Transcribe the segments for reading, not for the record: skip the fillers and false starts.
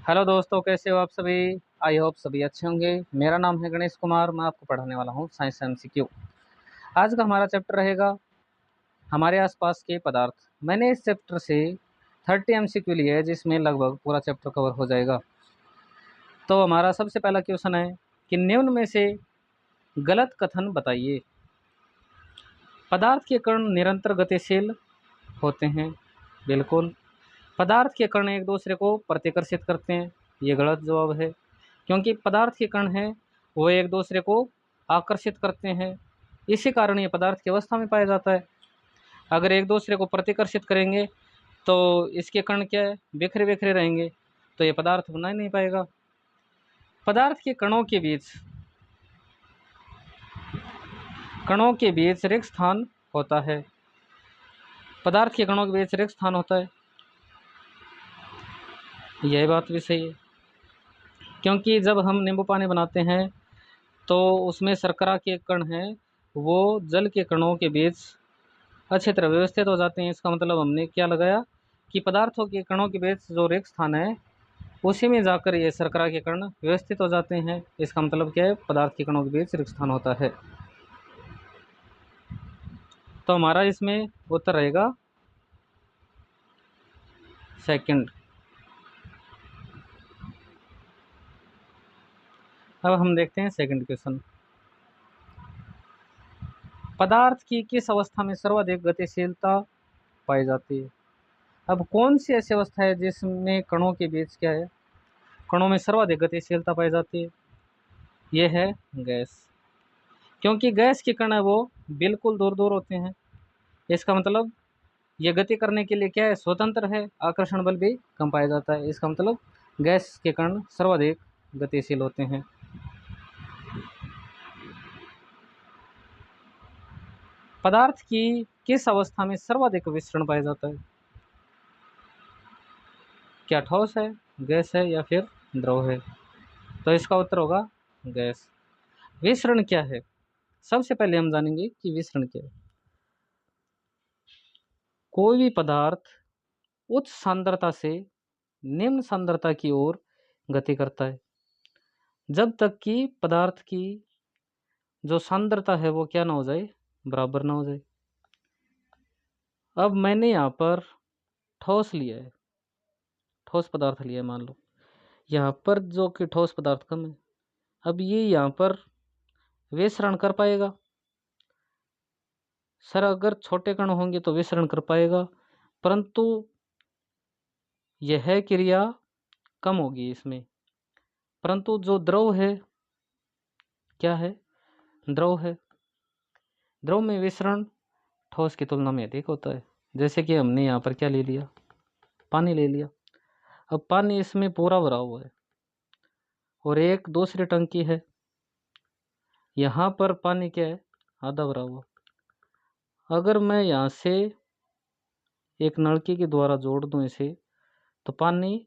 Hello दोस्तों, कैसे हो आप सभी। आई होप सभी अच्छे होंगे। मेरा नाम है गणेश कुमार। मैं आपको पढ़ाने वाला हूँ साइंस एमसीक्यू। आज का हमारा चैप्टर रहेगा हमारे आसपास के पदार्थ। मैंने इस चैप्टर से 30 एमसीक्यू लिए है, जिसमें लगभग पूरा चैप्टर कवर हो जाएगा। तो हमारा सबसे पहला क्वेश्चन है कि निम्न में से गलत कथन बताइए। पदार्थ के कण निरंतर गतिशील होते हैं। बिल्कुल। पदार्थ के कण एक दूसरे को प्रतिकर्षित करते हैं। ये गलत जवाब है, क्योंकि पदार्थ के कण हैं वो एक दूसरे को आकर्षित करते हैं। इसी कारण ये पदार्थ की अवस्था में पाया जाता है। अगर एक दूसरे को प्रतिकर्षित करेंगे तो इसके कण क्या है, बिखरे बिखरे रहेंगे, तो ये पदार्थ बना ही नहीं पाएगा। पदार्थ के कणों के बीच रिक्त स्थान होता है। पदार्थ के कणों के बीच रिक्त स्थान होता है, यह बात भी सही है, क्योंकि जब हम नींबू पानी बनाते हैं तो उसमें शर्करा के कण हैं वो जल के कणों के बीच अच्छी तरह व्यवस्थित हो जाते हैं। इसका मतलब हमने क्या लगाया कि पदार्थों के कणों के बीच जो रिक्त स्थान है उसी में जाकर ये शर्करा के कण व्यवस्थित हो जाते हैं। इसका मतलब क्या है, पदार्थ के कणों के बीच रिक्त स्थान होता है। तो हमारा इसमें उत्तर रहेगा सेकंड। अब हम देखते हैं सेकंड क्वेश्चन। पदार्थ की किस अवस्था में सर्वाधिक गतिशीलता पाई जाती है। अब कौन सी ऐसी अवस्था है जिसमें कणों के बीच क्या है, कणों में सर्वाधिक गतिशीलता पाई जाती है। यह है गैस, क्योंकि गैस के कण है वो बिल्कुल दूर दूर होते हैं। इसका मतलब ये गति करने के लिए क्या है, स्वतंत्र है, आकर्षण बल भी कम पाया जाता है। इसका मतलब गैस के कण सर्वाधिक गतिशील होते हैं। पदार्थ की किस अवस्था में सर्वाधिक विसरण पाया जाता है। क्या ठोस है, गैस है या फिर द्रव है। तो इसका उत्तर होगा गैस। विसरण क्या है, सबसे पहले हम जानेंगे कि विसरण क्या है। कोई भी पदार्थ उच्च सांद्रता से निम्न सांद्रता की ओर गति करता है, जब तक कि पदार्थ की जो सांद्रता है वो क्या ना हो जाए, बराबर ना हो जाए। अब मैंने यहाँ पर ठोस लिया है, ठोस पदार्थ लिया है, मान लो यहाँ पर जो कि ठोस पदार्थ कम है। अब ये यहाँ पर विसरण कर पाएगा। सर अगर छोटे कण होंगे तो विसरण कर पाएगा, परंतु यह क्रिया कम होगी इसमें। परंतु जो द्रव है, क्या है, द्रव है, द्रव में विसरण ठोस की तुलना में अधिक होता है। जैसे कि हमने यहाँ पर क्या ले लिया, पानी ले लिया। अब पानी इसमें पूरा भरा हुआ है और एक दूसरी टंकी है, यहाँ पर पानी क्या है, आधा भरा हुआ। अगर मैं यहाँ से एक नलकी के द्वारा जोड़ दूँ इसे, तो पानी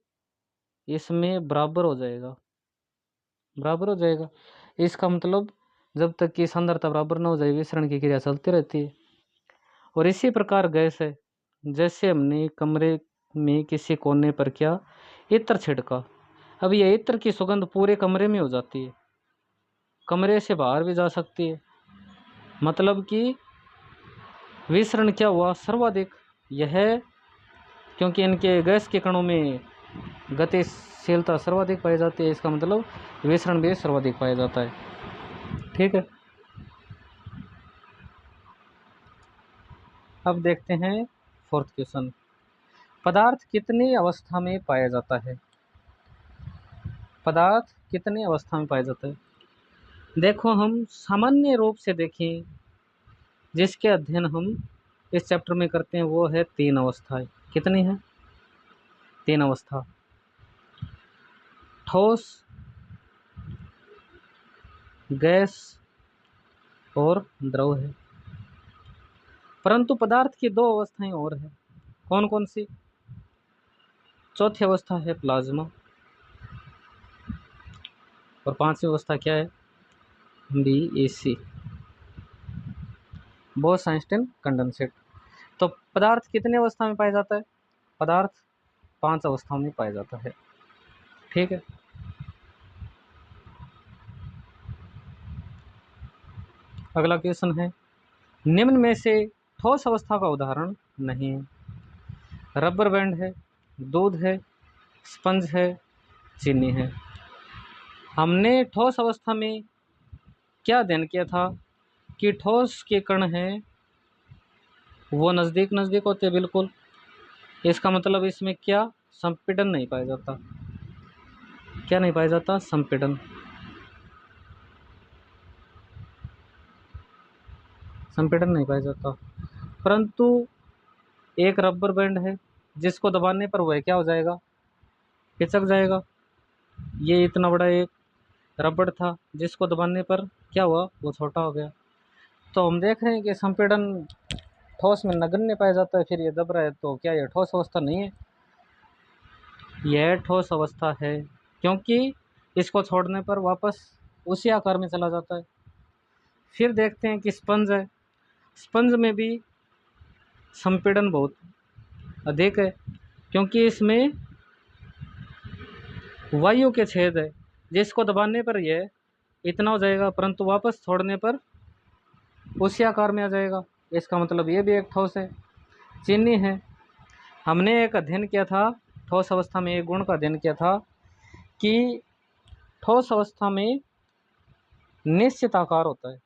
इसमें बराबर हो जाएगा, बराबर हो जाएगा। इसका मतलब जब तक कि सांद्रता बराबर ना हो जाए विसरण की क्रिया चलती रहती है। और इसी प्रकार गैस है, जैसे हमने कमरे में किसी कोने पर क्या इत्र छिड़का, अब यह इत्र की सुगंध पूरे कमरे में हो जाती है, कमरे से बाहर भी जा सकती है। मतलब कि विसरण क्या हुआ, सर्वाधिक। यह क्योंकि इनके गैस के कणों में गतिशीलता सर्वाधिक पाई जाती है, इसका मतलब विसरण भी सर्वाधिक पाया जाता है। ठीक है। अब देखते हैं फोर्थ क्वेश्चन। पदार्थ कितनी अवस्था में पाया जाता है। पदार्थ कितनी अवस्था में पाया जाता है। देखो, हम सामान्य रूप से देखें जिसके अध्ययन हम इस चैप्टर में करते हैं वो है 3 अवस्थाएं। कितनी है, 3 अवस्था। ठोस, गैस और द्रव है। परंतु पदार्थ की 2 अवस्थाएं और हैं। कौन कौन सी। चौथी अवस्था है प्लाज्मा और 5वीं अवस्था क्या है, BAC, बोस-आइंस्टीन कंडेंसेट। तो पदार्थ कितनी अवस्था में पाया जाता है, पदार्थ 5 अवस्थाओं में पाया जाता है। ठीक है। अगला क्वेश्चन है, निम्न में से ठोस अवस्था का उदाहरण नहीं है। रबर बैंड है, दूध है, स्पंज है, चीनी है। हमने ठोस अवस्था में क्या अध्ययन किया था कि ठोस के कण हैं वो नज़दीक नज़दीक होते हैं बिल्कुल। इसका मतलब इसमें क्या संपीड़न नहीं पाया जाता। क्या नहीं पाया जाता? संपीड़न। संपीड़न नहीं पाया जाता। परंतु एक रबर बैंड है जिसको दबाने पर वह क्या हो जाएगा? पिचक जाएगा। ये इतना बड़ा एक रबड़ था जिसको दबाने पर क्या हुआ? वो छोटा हो गया। तो हम देख रहे हैं कि संपीड़न ठोस में नगण्य पाया जाता है, फिर ये दब रहा है, तो क्या यह ठोस अवस्था नहीं है? यह ठोस अवस्था है, क्योंकि इसको छोड़ने पर वापस उसी आकार में चला जाता है। फिर देखते हैं कि स्पंज है। स्पंज में भी संपीड़न बहुत अधिक है, क्योंकि इसमें वायु के छेद है, जिसको दबाने पर यह इतना हो जाएगा, परंतु वापस छोड़ने पर उसी आकार में आ जाएगा। इसका मतलब ये भी एक ठोस है। चीनी है। हमने एक अध्ययन किया था, ठोस अवस्था में एक गुण का अध्ययन किया था कि ठोस अवस्था में निश्चित आकार होता है।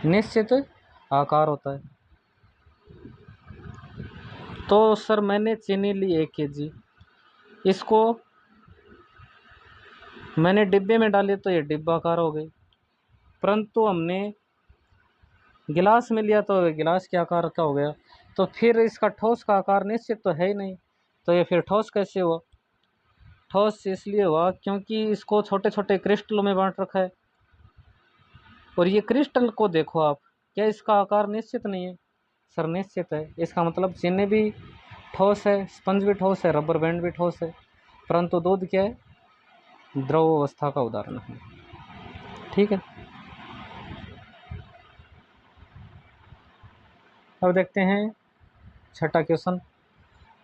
निश्चित आकार होता है। तो सर मैंने चीनी ली 1 kg, इसको मैंने डिब्बे में डाले तो ये डिब्बाकार हो गई, परंतु हमने गिलास में लिया तो गिलास के आकार का हो गया। तो फिर इसका ठोस का आकार निश्चित तो है ही नहीं, तो ये फिर ठोस कैसे हुआ? ठोस इसलिए हुआ क्योंकि इसको छोटे छोटे क्रिस्टलों में बांट रखा है, और ये क्रिस्टल को देखो आप, क्या इसका आकार निश्चित नहीं है? सर निश्चित है। इसका मतलब चीनी भी ठोस है, स्पंज भी ठोस है, रबर बैंड भी ठोस है, परंतु दूध क्या है? द्रव अवस्था का उदाहरण है। ठीक है। अब देखते हैं छठा क्वेश्चन,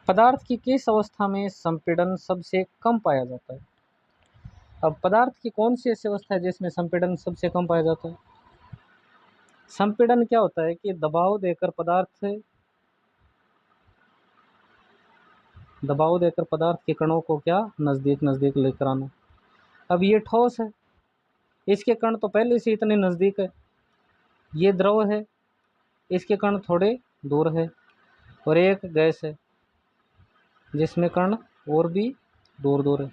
पदार्थ की किस अवस्था में संपीड़न सबसे कम पाया जाता है? अब पदार्थ की कौन सी ऐसी अवस्था है जिसमें संपीड़न सबसे कम पाया जाता है? संपीड़न क्या होता है कि दबाव देकर पदार्थ के कणों को क्या नज़दीक नज़दीक लेकर आना। अब ये ठोस है, इसके कण तो पहले से इतने नज़दीक है। ये द्रव है, इसके कण थोड़े दूर है, और एक गैस है जिसमें कण और भी दूर दूर है।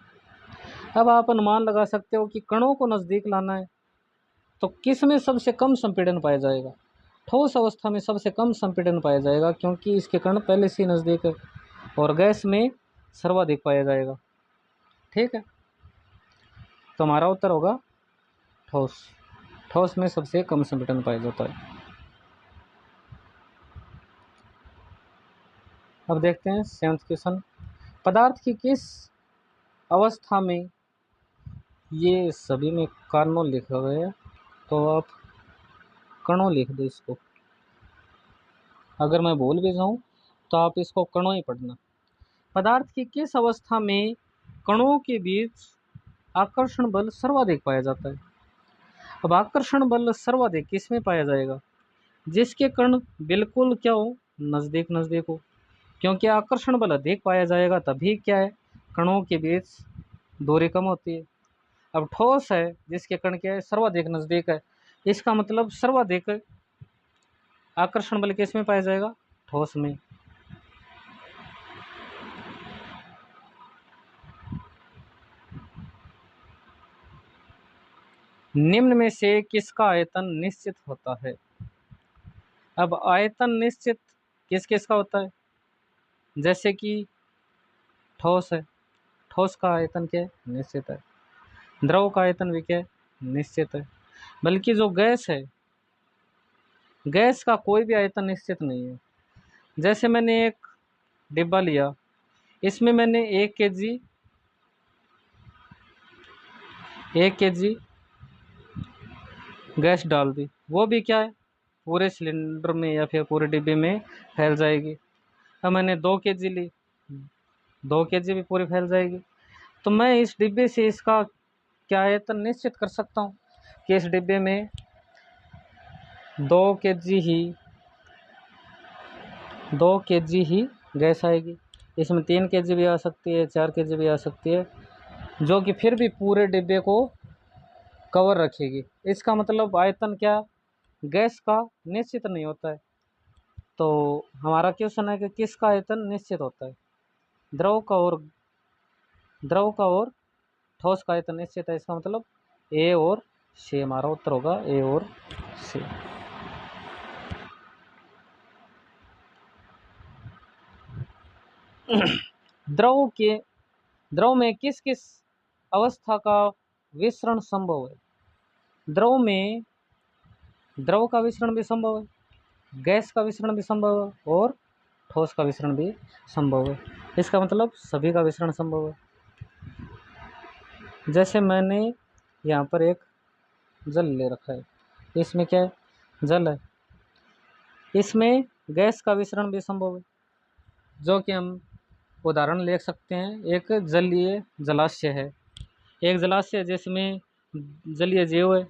अब आप अनुमान लगा सकते हो कि कणों को नज़दीक लाना है तो किस में सबसे कम संपीड़न पाया जाएगा? ठोस अवस्था में सबसे कम संपीड़न पाया जाएगा, क्योंकि इसके कण पहले से नज़दीक है, और गैस में सर्वाधिक पाया जाएगा। ठीक है, तो हमारा उत्तर होगा ठोस। ठोस में सबसे कम संपीड़न पाया जाता है। अब देखते हैं 7वां क्वेश्चन, पदार्थ की किस अवस्था में, ये सभी में कार्नो लिखा गया है तो आप कणों लिख दो इसको, अगर मैं भूल भी जाऊं तो आप इसको कणों ही पढ़ना। पदार्थ की किस अवस्था में कणों के बीच आकर्षण बल सर्वाधिक पाया जाता है? अब आकर्षण बल सर्वाधिक किस में पाया जाएगा? जिसके कण बिल्कुल क्या हो? नज़दीक नज़दीक हो, क्योंकि आकर्षण बल अधिक पाया जाएगा तभी क्या है? कणों के बीच दूरी कम होती है। अब ठोस है जिसके कण क्या है? सर्वाधिक नज़दीक है, इसका मतलब सर्वाधिक आकर्षण बल किस में पाया जाएगा? ठोस में। निम्न में से किसका आयतन निश्चित होता है? अब आयतन निश्चित किस किस का होता है? जैसे कि ठोस है, ठोस का आयतन क्या है? निश्चित है। द्रव का आयतन भी क्या है? निश्चित है। बल्कि जो गैस है, गैस का कोई भी आयतन निश्चित नहीं है। जैसे मैंने एक डिब्बा लिया, इसमें मैंने 1 kg गैस डाल दी, वो भी क्या है? पूरे सिलेंडर में या फिर पूरे डिब्बे में फैल जाएगी। अब मैंने 2 kg ली, 2 kg भी पूरी फैल जाएगी। तो मैं इस डिब्बे से इसका क्या आयतन निश्चित कर सकता हूँ कि इस डिब्बे में 2 kg ही गैस आएगी। इसमें 3 kg भी आ सकती है, 4 kg भी आ सकती है, जो कि फिर भी पूरे डिब्बे को कवर रखेगी। इसका मतलब आयतन क्या, गैस का निश्चित नहीं होता है। तो हमारा क्वेश्चन है कि किसका आयतन निश्चित होता है, द्रव का और ठोस का आयतन निश्चित है। इसका मतलब ए और सी, हमारा उत्तर होगा ए और सी। द्रव में किस किस अवस्था का विसरण संभव है? द्रव का विसरण भी संभव है, गैस का विसरण भी संभव है और ठोस का विसरण भी संभव है। इसका मतलब सभी का विसरण संभव है। जैसे मैंने यहाँ पर एक जल ले रखा है, इसमें क्या है, जल है, इसमें गैस का विसरण भी संभव है, जो कि हम उदाहरण ले सकते हैं। एक जलीय जलाशय है, एक जलाशय जिसमें जलीय जीव है,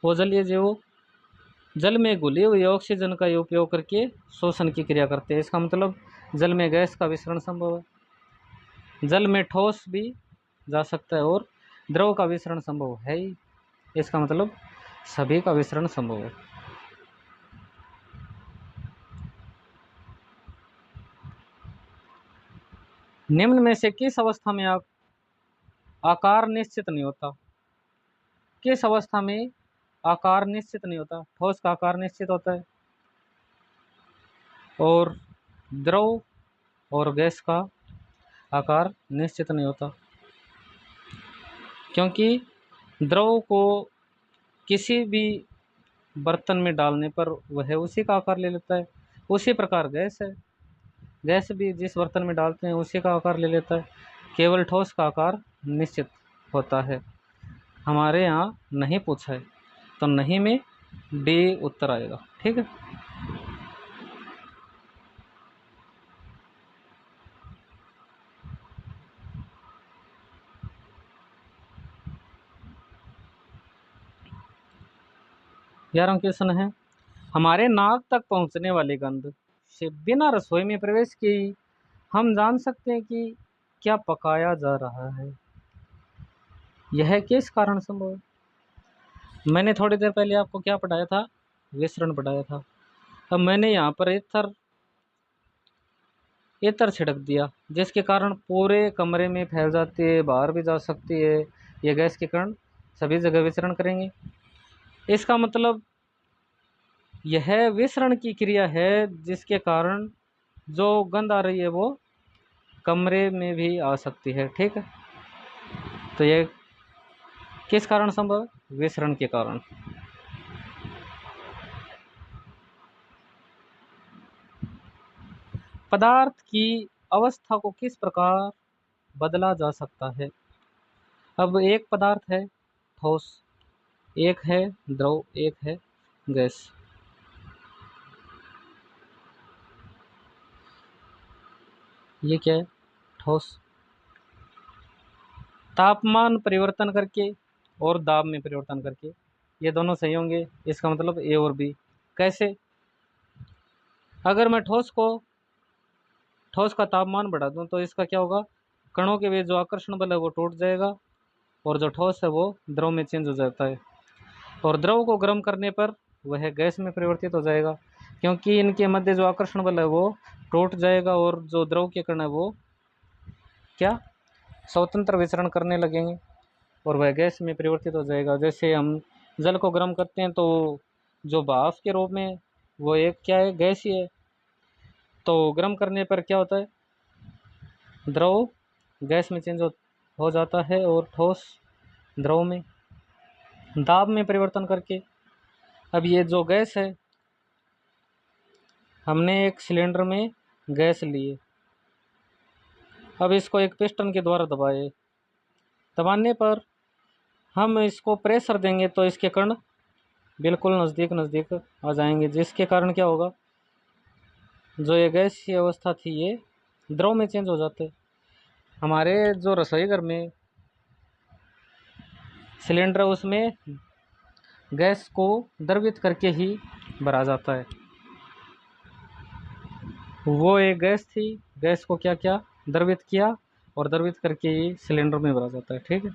वो जलीय जीव जल में घुली हुई ऑक्सीजन का उपयोग करके शोषण की क्रिया करते हैं। इसका मतलब जल में गैस का विसरण संभव है, जल में ठोस भी जा सकता है और द्रव का विसरण संभव है ही। इसका मतलब सभी का विसरण संभव है। निम्न में से किस अवस्था में आकार निश्चित नहीं होता? किस अवस्था में आकार निश्चित नहीं होता? ठोस का आकार निश्चित होता है और द्रव और गैस का आकार निश्चित नहीं होता, क्योंकि द्रव को किसी भी बर्तन में डालने पर वह उसी का आकार ले लेता है। उसी प्रकार गैस है, गैस भी जिस बर्तन में डालते हैं उसी का आकार ले लेता है। केवल ठोस का आकार निश्चित होता है। हमारे यहाँ नहीं पूछा है, तो नहीं में डी उत्तर आएगा। ठीक है। ग्यारहवां क्वेश्चन है, हमारे नाक तक पहुंचने वाली गंध से बिना रसोई में प्रवेश किए हम जान सकते हैं कि क्या पकाया जा रहा है। यह किस कारण संभव है? मैंने थोड़ी देर पहले आपको क्या पढ़ाया था, विसरण पढ़ाया था। अब मैंने यहाँ पर एतर छिड़क दिया, जिसके कारण पूरे कमरे में फैल जाती है, बाहर भी जा सकती है। ये गैस के कण सभी जगह विचरण करेंगे। इसका मतलब यह विसरण की क्रिया है, जिसके कारण जो गंध आ रही है वो कमरे में भी आ सकती है। ठीक है, तो ये किस कारण संभव है? विसरण के कारण। पदार्थ की अवस्था को किस प्रकार बदला जा सकता है? अब एक पदार्थ है ठोस, एक है द्रव, एक है गैस। ये क्या है? ठोस। तापमान परिवर्तन करके और दाब में परिवर्तन करके ये दोनों सही होंगे। इसका मतलब ए और बी। कैसे? अगर मैं ठोस का तापमान बढ़ा दूं तो इसका क्या होगा, कणों के बीच जो आकर्षण बल है वो टूट जाएगा और जो ठोस है वो द्रव में चेंज हो जाता है। और द्रव को गर्म करने पर वह गैस में परिवर्तित हो जाएगा, क्योंकि इनके मध्य जो आकर्षण बल है वो टूट जाएगा और जो द्रव के कण है वो क्या, स्वतंत्र विचरण करने लगेंगे और वह गैस में परिवर्तित हो जाएगा। जैसे हम जल को गर्म करते हैं तो जो भाप के रूप में वो एक क्या है, गैस ही है। तो गर्म करने पर क्या होता है, द्रव गैस में चेंज हो जाता है और ठोस द्रव में। दाब में परिवर्तन करके, अब ये जो गैस है, हमने एक सिलेंडर में गैस लिए, अब इसको एक पिस्टन के द्वारा दबाने पर हम इसको प्रेशर देंगे तो इसके कण बिल्कुल नज़दीक आ जाएंगे, जिसके कारण क्या होगा, जो ये गैस की अवस्था थी ये द्रव में चेंज हो जाते। हमारे जो रसोई घर में सिलेंडर है उसमें गैस को द्रवित करके ही भरा जाता है। वो एक गैस थी, गैस को क्या किया, द्रवित किया और द्रवित करके ही सिलेंडर में भरा जाता है। ठीक है।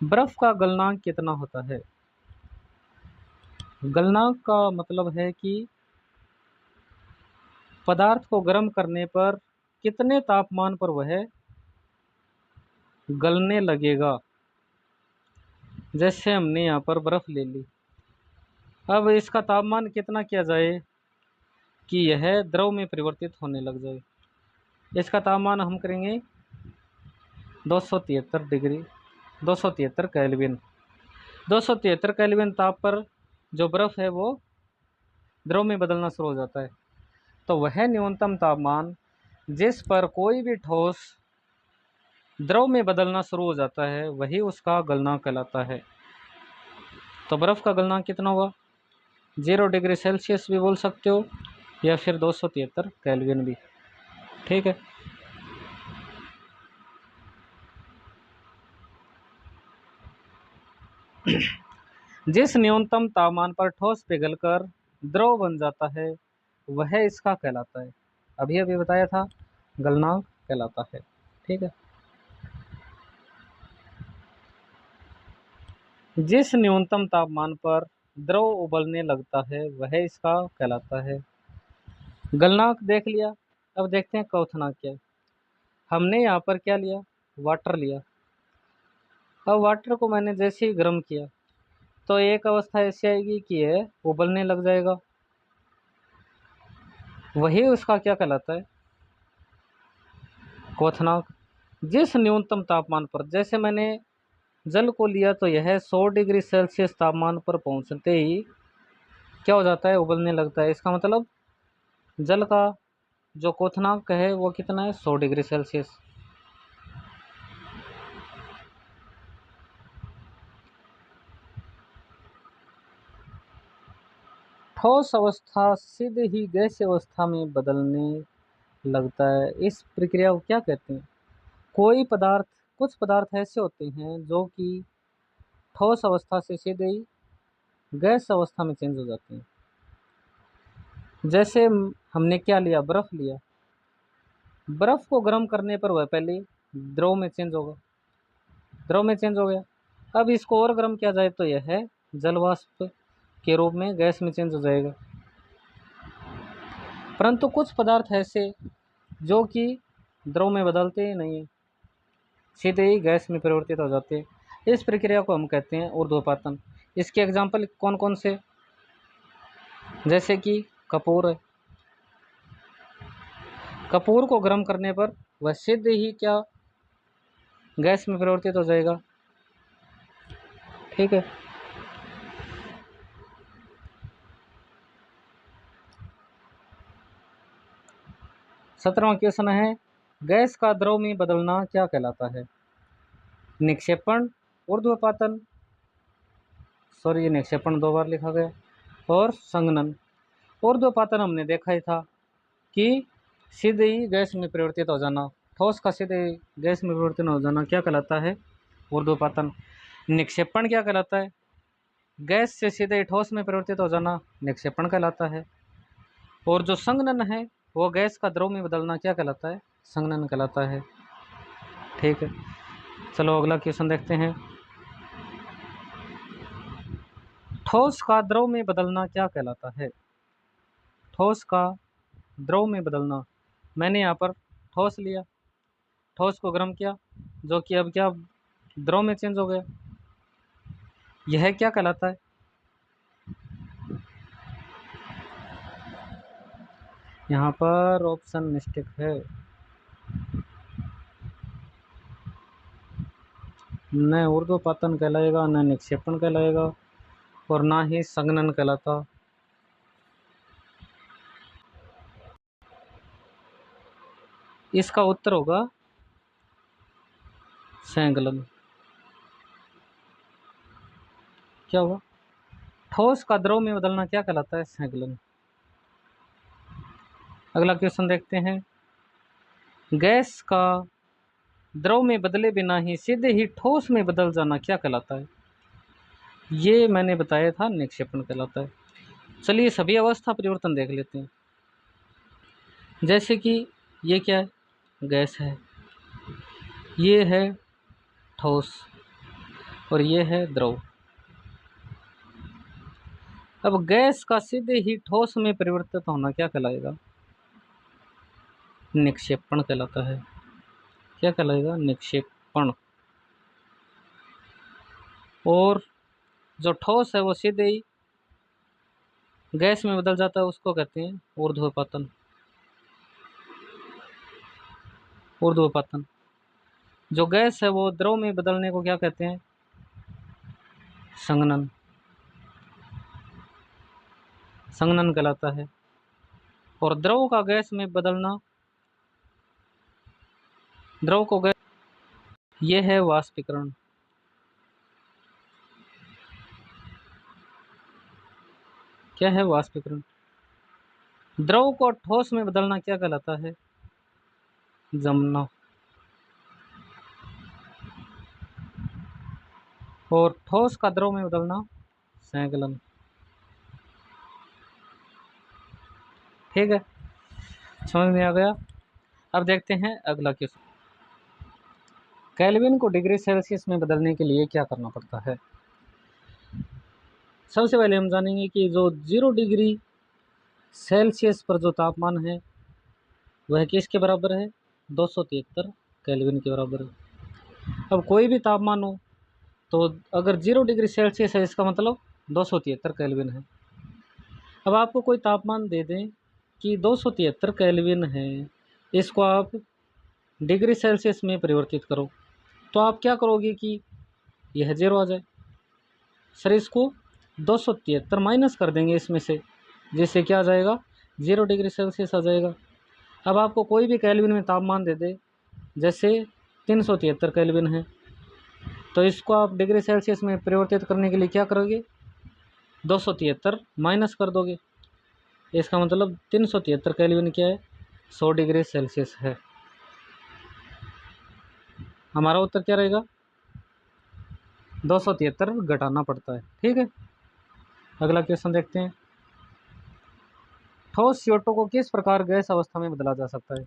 बर्फ का गलनांक कितना होता है? गलनांक का मतलब है कि पदार्थ को गर्म करने पर कितने तापमान पर वह गलने लगेगा। जैसे हमने यहाँ पर बर्फ ले ली, अब इसका तापमान कितना किया जाए कि यह द्रव में परिवर्तित होने लग जाए। इसका तापमान हम करेंगे 273 डिग्री, 273 केल्विन। 273 केल्विन ताप पर जो बर्फ है वो द्रव में बदलना शुरू हो जाता है। तो वह न्यूनतम तापमान जिस पर कोई भी ठोस द्रव में बदलना शुरू हो जाता है वही उसका गलनांक कहलाता है। तो बर्फ का गलनांक कितना होगा? 0 डिग्री सेल्सियस भी बोल सकते हो या फिर 273 केल्विन भी। ठीक है। जिस न्यूनतम तापमान पर ठोस पिघलकर द्रव बन जाता है वह इसका कहलाता है, अभी अभी बताया था, गलनांक कहलाता है। ठीक है। जिस न्यूनतम तापमान पर द्रव उबलने लगता है वह इसका कहलाता है। गलनांक देख लिया, अब देखते हैं क्वथनांक क्या है। हमने यहाँ पर क्या लिया, वाटर लिया। अब वाटर को मैंने जैसे ही गर्म किया तो एक अवस्था ऐसी आएगी कि यह उबलने लग जाएगा, वही उसका क्या कहलाता है, क्वथनांक। जिस न्यूनतम तापमान पर, जैसे मैंने जल को लिया तो यह 100 डिग्री सेल्सियस तापमान पर पहुंचते ही क्या हो जाता है, उबलने लगता है। इसका मतलब जल का जो क्वथनांक है वो कितना है, 100 डिग्री सेल्सियस। ठोस अवस्था सीधे ही गैस अवस्था में बदलने लगता है। इस प्रक्रिया को क्या कहते हैं? कोई पदार्थ, कुछ पदार्थ ऐसे होते हैं जो कि ठोस अवस्था से सीधे ही गैस अवस्था में चेंज हो जाते हैं। जैसे हमने क्या लिया, बर्फ लिया। बर्फ को गर्म करने पर वह पहले द्रव में चेंज होगा, द्रव में चेंज हो गया। अब इसको और गर्म किया जाए तो यह है जल वाष्प के रूप में गैस में चेंज हो जाएगा। परंतु कुछ पदार्थ ऐसे जो कि द्रव में बदलते ही नहीं है, सीधे ही गैस में परिवर्तित हो जाते हैं। इस प्रक्रिया को हम कहते हैं ऊर्ध्वपातन। इसके एग्जाम्पल कौन कौन से? जैसे कि कपूर है। कपूर को गर्म करने पर वह सीधे ही क्या, गैस में परिवर्तित हो जाएगा। ठीक है। 17वां क्वेश्चन है, गैस का द्रव में बदलना क्या कहलाता है? निक्षेपण, ऊर्ध्वपातन, सॉरी ये निक्षेपण 2 बार लिखा गया, और संघनन। ऊर्ध्वपातन हमने देखा ही था कि सीधे ही गैस में परिवर्तित हो जाना, ठोस का सीधे गैस में परिवर्तन हो जाना क्या कहलाता है, ऊर्ध्वपातन। निक्षेपण क्या कहलाता है? गैस से सीधे ठोस में परिवर्तित हो जाना निक्षेपण कहलाता है। और जो संघनन है वो गैस का द्रव में बदलना क्या कहलाता है, संघनन कहलाता है। ठीक है। चलो अगला क्वेश्चन देखते हैं। ठोस का द्रव में बदलना क्या कहलाता है? ठोस का द्रव में बदलना, मैंने यहाँ पर ठोस लिया, ठोस को गर्म किया, जो कि अब क्या, द्रव में चेंज हो गया, यह क्या कहलाता है? यहाँ पर ऑप्शन मिस्टेक है, न ऊर्ध्वपातन कहलाएगा, न निक्षेपण कहलाएगा, और ना ही संघनन कहलाता। इसका उत्तर होगा संकलन। क्या होगा? ठोस का द्रव में बदलना क्या कहलाता है, संकलन। अगला क्वेश्चन देखते हैं, गैस का द्रव में बदले बिना ही सीधे ही ठोस में बदल जाना क्या कहलाता है? ये मैंने बताया था, निक्षेपण कहलाता है। चलिए सभी अवस्था परिवर्तन देख लेते हैं। जैसे कि ये क्या है, गैस है, ये है ठोस और ये है द्रव। अब गैस का सीधे ही ठोस में परिवर्तित होना क्या कहलाएगा? निक्षेपण कहलाता है। क्या कहलाएगा? निक्षेपण। और जो ठोस है वो सीधे ही गैस में बदल जाता है, उसको कहते हैं ऊर्ध्वपतन। ऊर्ध्वपतन। जो गैस है वो द्रव में बदलने को क्या कहते हैं? संघनन। संघनन कहलाता है। और द्रव का गैस में बदलना, द्रव को गैस, ये है वाष्पीकरण। क्या है? वाष्पीकरण। द्रव को ठोस में बदलना क्या कहलाता है? जमना। और ठोस का द्रव में बदलना संकलन। ठीक है, समझ में आ गया। अब देखते हैं अगला क्वेश्चन, केल्विन को डिग्री सेल्सियस में बदलने के लिए क्या करना पड़ता है? सबसे पहले हम जानेंगे कि जो 0 डिग्री सेल्सियस पर जो तापमान है वह किसके बराबर है? 273 केल्विन के बराबर है। अब कोई भी तापमान हो तो अगर 0 डिग्री सेल्सियस है इसका मतलब 273 केल्विन है। अब आपको कोई तापमान दे दें कि 273 केल्विन है, इसको आप डिग्री सेल्सियस में परिवर्तित करो, तो आप क्या करोगे कि यह 0 आ जाए। सर इसको 273 माइनस कर देंगे इसमें से, जिससे क्या आ जाएगा? 0 डिग्री सेल्सियस आ जाएगा। अब आपको कोई भी केल्विन में तापमान दे दे, जैसे 373 केल्विन है, तो इसको आप डिग्री सेल्सियस में परिवर्तित करने के लिए क्या करोगे? 273 माइनस कर दोगे। इसका मतलब 373 केल्विन क्या है? 100 डिग्री सेल्सियस है। हमारा उत्तर क्या रहेगा? 273 घटाना पड़ता है। ठीक है, अगला क्वेश्चन देखते हैं, ठोस CO2 को किस प्रकार गैस अवस्था में बदला जा सकता है?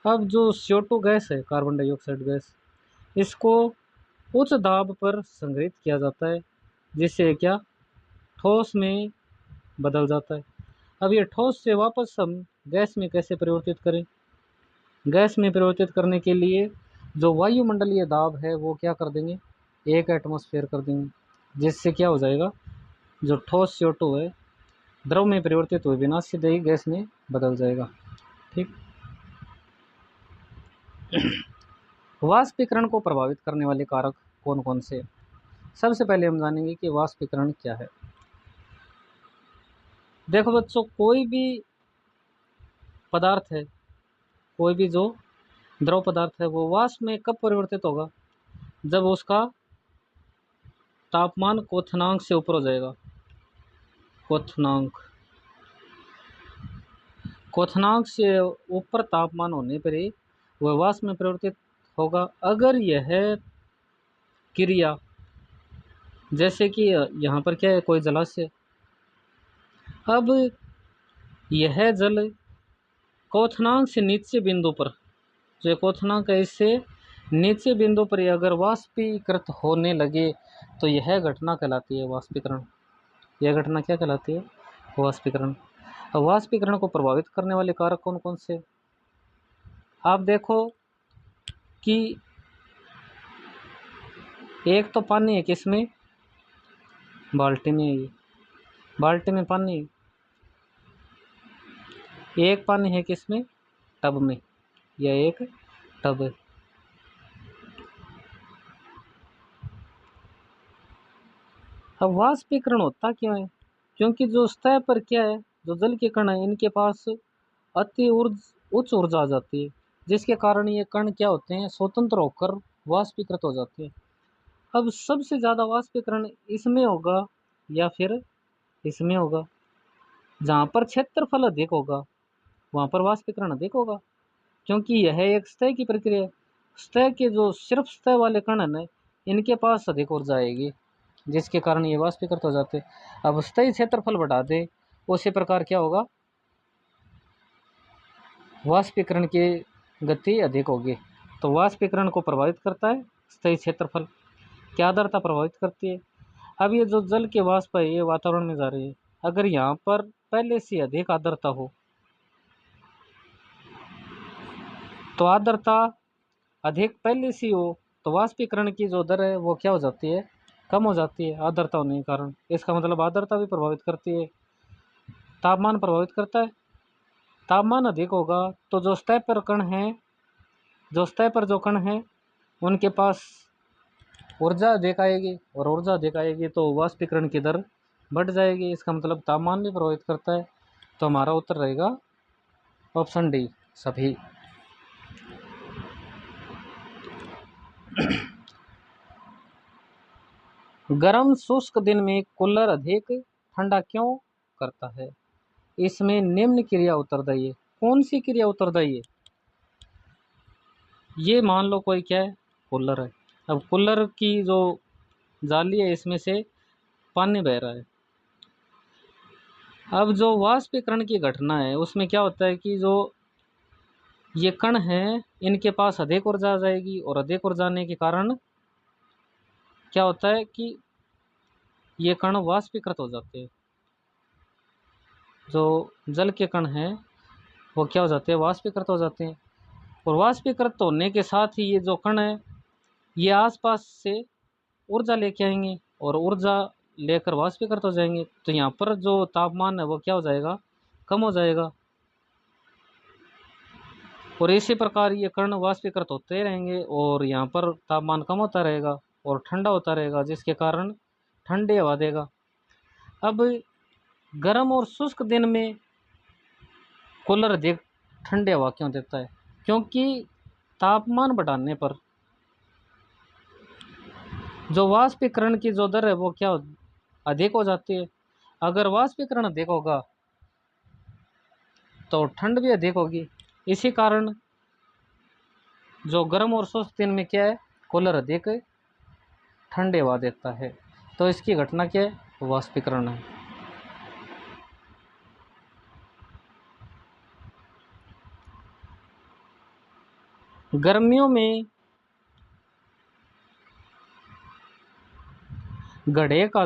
अब जो CO2 गैस है, कार्बन डाइऑक्साइड गैस, इसको उच्च दाब पर संग्रहित किया जाता है, जिससे क्या? ठोस में बदल जाता है। अब ये ठोस से वापस हम गैस में कैसे परिवर्तित करें? गैस में परिवर्तित करने के लिए जो वायुमंडलीय दाब है वो क्या कर देंगे? 1 एटमॉस्फेयर कर देंगे, जिससे क्या हो जाएगा? जो ठोस CO2 है द्रव में परिवर्तित हुए बिना सीधे ही गैस में बदल जाएगा। ठीक। वाष्पीकरण को प्रभावित करने वाले कारक कौन कौन से? सबसे पहले हम जानेंगे कि वाष्पीकरण क्या है। देखो बच्चों, कोई भी पदार्थ है, कोई भी जो द्रव पदार्थ है वो वाष्प में कब परिवर्तित होगा? जब उसका तापमान क्वथनांक से ऊपर हो जाएगा। क्वथनांक से ऊपर तापमान होने पर ही वह वाष्प में परिवर्तित होगा। अगर यह क्रिया, जैसे कि यहाँ पर क्या है, कोई जलाशय, अब यह जल क्वथनांक से नीचे बिंदु पर, जो क्वथनांक है इससे नीचे बिंदु पर अगर वाष्पीकृत होने लगे तो यह घटना कहलाती है वाष्पीकरण। यह घटना क्या कहलाती है? वाष्पीकरण। अब वाष्पीकरण को प्रभावित करने वाले कारक कौन कौन से? आप देखो कि एक तो पानी है, किसमें? बाल्टी में है। बाल्टी में पानी है। एक पानी है किसमें? टब में। यह एक टब है। अब वाष्पीकरण होता क्यों है? क्योंकि जो सतह पर क्या है, जो जल के कण है, इनके पास अति उच्च ऊर्जा आ जाती है, जिसके कारण ये कण क्या होते हैं? स्वतंत्र होकर वाष्पीकृत हो जाते हैं। अब सबसे ज़्यादा वाष्पीकरण इसमें होगा या फिर इसमें होगा? जहाँ पर क्षेत्रफल अधिक होगा वहाँ पर वाष्पीकरण अधिक होगा, क्योंकि यह एक सतह की प्रक्रिया है। सतह के जो सिर्फ सतह वाले कण है ना, इनके पास अधिक ऊर्जा आएगी, जिसके कारण ये वाष्पीकृत हो जाते। अब सतही क्षेत्रफल बढ़ा दे, उसी प्रकार क्या होगा, वाष्पीकरण की गति अधिक होगी। तो वाष्पीकरण को प्रभावित करता है सतही क्षेत्रफल, क्या आर्द्रता प्रभावित करती है। अब ये जो जल के वाष्प है ये वातावरण में जा रही है, अगर यहाँ पर पहले से अधिक आर्द्रता हो तो आर्द्रता अधिक पहले से हो तो वाष्पीकरण की जो दर है वो क्या हो जाती है, कम हो जाती है आर्द्रता होने के कारण। इसका मतलब आर्द्रता भी प्रभावित करती है। तापमान प्रभावित करता है, तापमान अधिक होगा तो जो सतह पर कण है, जो सतह पर जो कण है उनके पास ऊर्जा अधिक आएगी, और ऊर्जा अधिक आएगी तो वाष्पीकरण की दर बढ़ जाएगी। इसका मतलब तापमान भी प्रभावित करता है। तो हमारा उत्तर रहेगा ऑप्शन डी, सभी। गर्म शुष्क दिन में कूलर अधिक ठंडा क्यों करता है? इसमें निम्न क्रिया उत्तरदायी है। कौन सी क्रिया उत्तरदायी है? ये मान लो कोई क्या है, कूलर है। अब कूलर की जो जाली है इसमें से पानी बह रहा है। अब जो वाष्पीकरण की घटना है उसमें क्या होता है कि जो ये कण हैं इनके पास अधिक ऊर्जा आ जाएगी, और अधिक ऊर्जा आने के कारण क्या होता है कि ये कण वाष्पीकृत हो जाते हैं। जो जल के कण हैं वो क्या हो जाते हैं, वाष्पीकृत हो जाते हैं। और वाष्पीकृत होने के साथ ही ये जो कण है ये आसपास से ऊर्जा लेके आएंगे, और ऊर्जा लेकर वाष्पीकृत हो जाएंगे। तो यहाँ पर जो तापमान है वो क्या हो जाएगा, कम हो जाएगा। और इसी प्रकार ये कण वाष्पीकृत होते रहेंगे और यहाँ पर तापमान कम होता रहेगा और ठंडा होता रहेगा, जिसके कारण ठंडी हवा देगा। अब गर्म और शुष्क दिन में कूलर अधिक ठंडी हवा क्यों देता है? क्योंकि तापमान बढ़ाने पर जो वाष्पीकरण की जो दर है वो क्या अधिक हो जाती है। अगर वाष्पीकरण अधिक होगा तो ठंड भी अधिक होगी। इसी कारण जो गर्म और शुष्क दिन में क्या है, कूलर अधिक ठंडी हवा देता है। तो इसकी घटना क्या है, वाष्पीकरण है। गर्मियों में घड़े का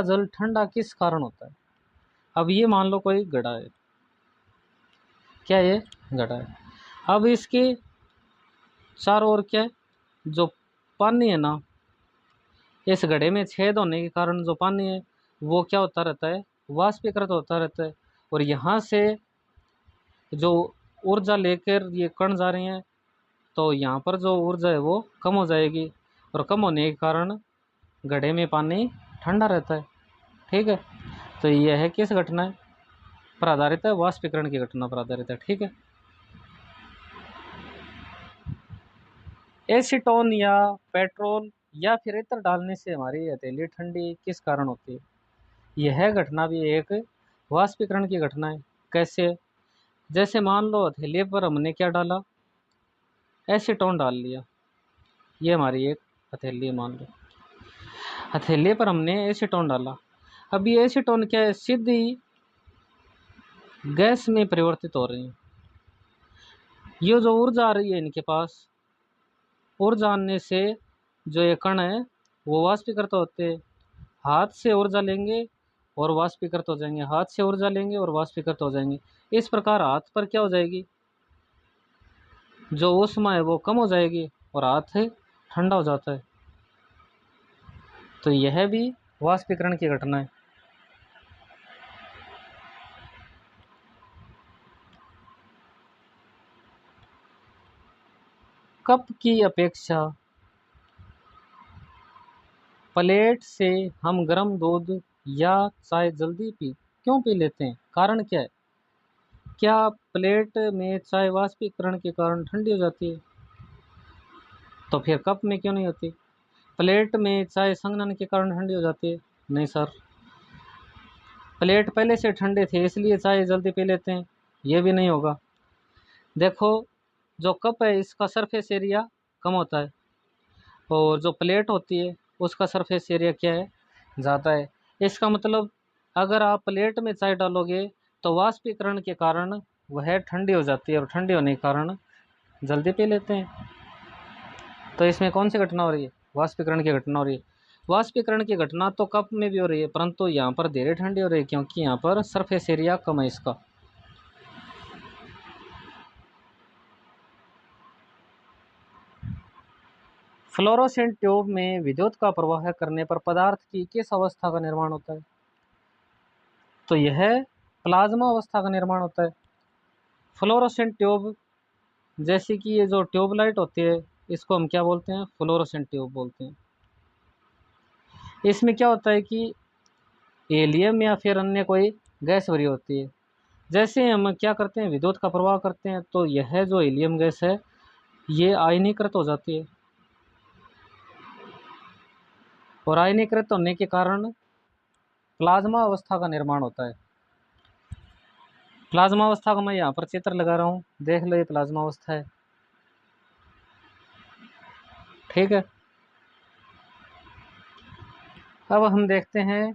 जल ठंडा किस कारण होता है? अब ये मान लो कोई घड़ा है, क्या ये घड़ा है। अब इसके चारों ओर क्या है, जो पानी है ना, इस घड़े में छेद होने के कारण जो पानी है वो क्या होता रहता है, वाष्पीकृत होता रहता है। और यहाँ से जो ऊर्जा लेकर ये कण जा रहे हैं तो यहाँ पर जो ऊर्जा है वो कम हो जाएगी, और कम होने के कारण घड़े में पानी ठंडा रहता है। ठीक है, तो यह है किस घटना पर आधारित है, वाष्पीकरण की घटना पर आधारित है। ठीक है, एसीटोन या पेट्रोल या फिर इत्र डालने से हमारी हथेली ठंडी किस कारण होती है? यह घटना भी एक वाष्पीकरण की घटना है। कैसे? जैसे मान लो हथेली पर हमने क्या डाला, एसीटोन डाल लिया। ये हमारी एक हथेली मान लो, हथेली पर हमने एसीटोन डाला। अब ये एसीटोन क्या है, सीधी गैस में परिवर्तित हो रही है। ये जो ऊर्जा आ रही है इनके पास, ऊर्जा आने से जो ये कण है वो वाष्पीकृत होते हैं। हाथ से ऊर्जा लेंगे और वाष्पीकृत हो जाएंगे, हाथ से ऊर्जा लेंगे और वाष्पीकृत हो जाएंगे। इस प्रकार हाथ पर क्या हो जाएगी, जो ऊष्मा है वो कम हो जाएगी और हाथ ठंडा हो जाता है। तो यह भी वाष्पीकरण की घटना है। कप की अपेक्षा प्लेट से हम गर्म दूध या चाय जल्दी क्यों पी लेते हैं? कारण क्या है? क्या प्लेट में चाय वाष्पीकरण के कारण ठंडी हो जाती है? तो फिर कप में क्यों नहीं होती? प्लेट में चाय संघनन के कारण ठंडी हो जाती है? नहीं सर, प्लेट पहले से ठंडे थे इसलिए चाय जल्दी पी लेते हैं, ये भी नहीं होगा। देखो जो कप है इसका सरफेस एरिया कम होता है और जो प्लेट होती है उसका सरफेस एरिया क्या है, ज़्यादा है। इसका मतलब अगर आप प्लेट में चाय डालोगे तो वाष्पीकरण के कारण वह ठंडी हो जाती है और ठंडी होने के कारण जल्दी पी लेते हैं। तो इसमें कौन सी घटना हो रही है, वाष्पीकरण की घटना हो रही है। वाष्पीकरण की घटना तो कप में भी हो रही है परंतु यहाँ पर धीरे ठंडी हो रही है क्योंकि यहाँ पर सरफेस एरिया कम है इसका। फ्लोरोसेंट ट्यूब में विद्युत का प्रवाह करने पर पदार्थ की किस अवस्था का निर्माण होता है, तो यह प्लाज्मा अवस्था का निर्माण होता है। फ्लोरोसेंट ट्यूब जैसे कि ये जो ट्यूबलाइट होती है इसको हम क्या बोलते हैं, फ्लोरोसेंट ट्यूब बोलते हैं। इसमें क्या होता है कि हीलियम या फिर अन्य कोई गैस भरी होती है। जैसे हम क्या करते हैं, विद्युत का प्रवाह करते हैं तो यह जो हीलियम गैस है ये आयनीकृत हो जाती है और आयनीकृत होने के कारण प्लाज्मा अवस्था का निर्माण होता है। प्लाज्मा अवस्था का मैं यहाँ पर चित्र लगा रहा हूँ, देख लो ये प्लाज्मा अवस्था है, ठीक है। अब हम देखते हैं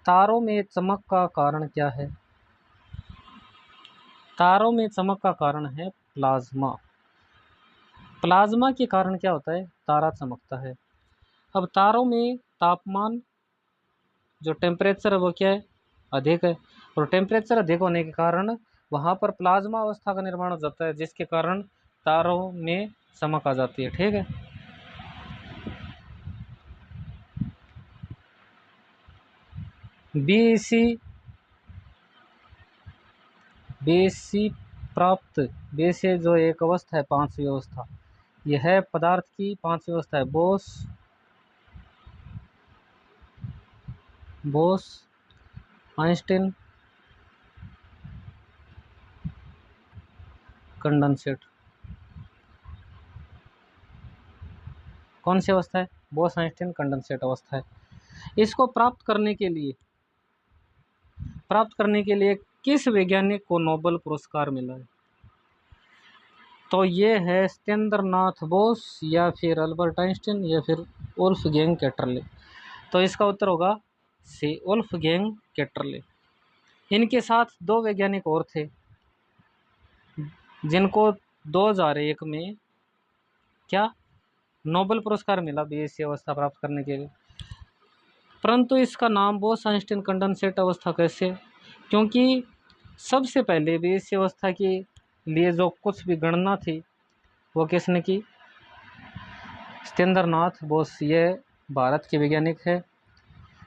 तारों में चमक का कारण क्या है। तारों में चमक का कारण है प्लाज्मा। प्लाज्मा के कारण क्या होता है, तारा चमकता है। अब तारों में तापमान जो टेम्परेचर है वो क्या है, अधिक है और टेम्परेचर अधिक होने के कारण वहाँ पर प्लाज्मा अवस्था का निर्माण हो जाता है जिसके कारण तारों में चमक आ जाती है, ठीक है। बीसी बेसी प्राप्त बेसे जो एक अवस्था है, पांचवी अवस्था, यह है पदार्थ की पांचवी अवस्था है। बोस आइंस्टीन कंडेंसेट, कौन सी अवस्था है, बोस आइंस्टीन कंडेंसेट अवस्था है। इसको प्राप्त करने के लिए किस वैज्ञानिक को नोबेल पुरस्कार मिला है, तो ये है सत्येंद्रनाथ बोस या फिर अल्बर्ट आइंस्टीन या फिर वोल्फगैंग कैटरले। तो इसका उत्तर होगा सी, वोल्फगैंग कैटरले। इनके साथ दो वैज्ञानिक और थे जिनको 2001 में क्या नोबेल पुरस्कार मिला बीएससी अवस्था प्राप्त करने के लिए, परंतु इसका नाम बोस आइंस्टीन कंडेंसेट अवस्था कैसे, क्योंकि सबसे पहले बीएससी अवस्था के लिए जो कुछ भी गणना थी वो किसने की, सत्येंद्रनाथ बोस, ये भारत के वैज्ञानिक है।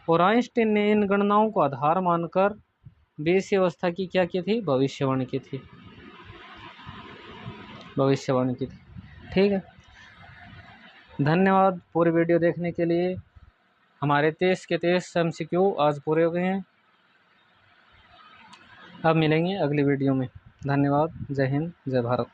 और आइंस्टीन ने इन गणनाओं को आधार मानकर बीएससी अवस्था की क्या की थी, भविष्यवाणी की थी, भविष्यवाणी की थी, ठीक है। धन्यवाद पूरी वीडियो देखने के लिए। हमारे 23 के 23 MCQ आज पूरे हो गए हैं। अब मिलेंगे अगली वीडियो में। धन्यवाद, जय हिंद, जय भारत।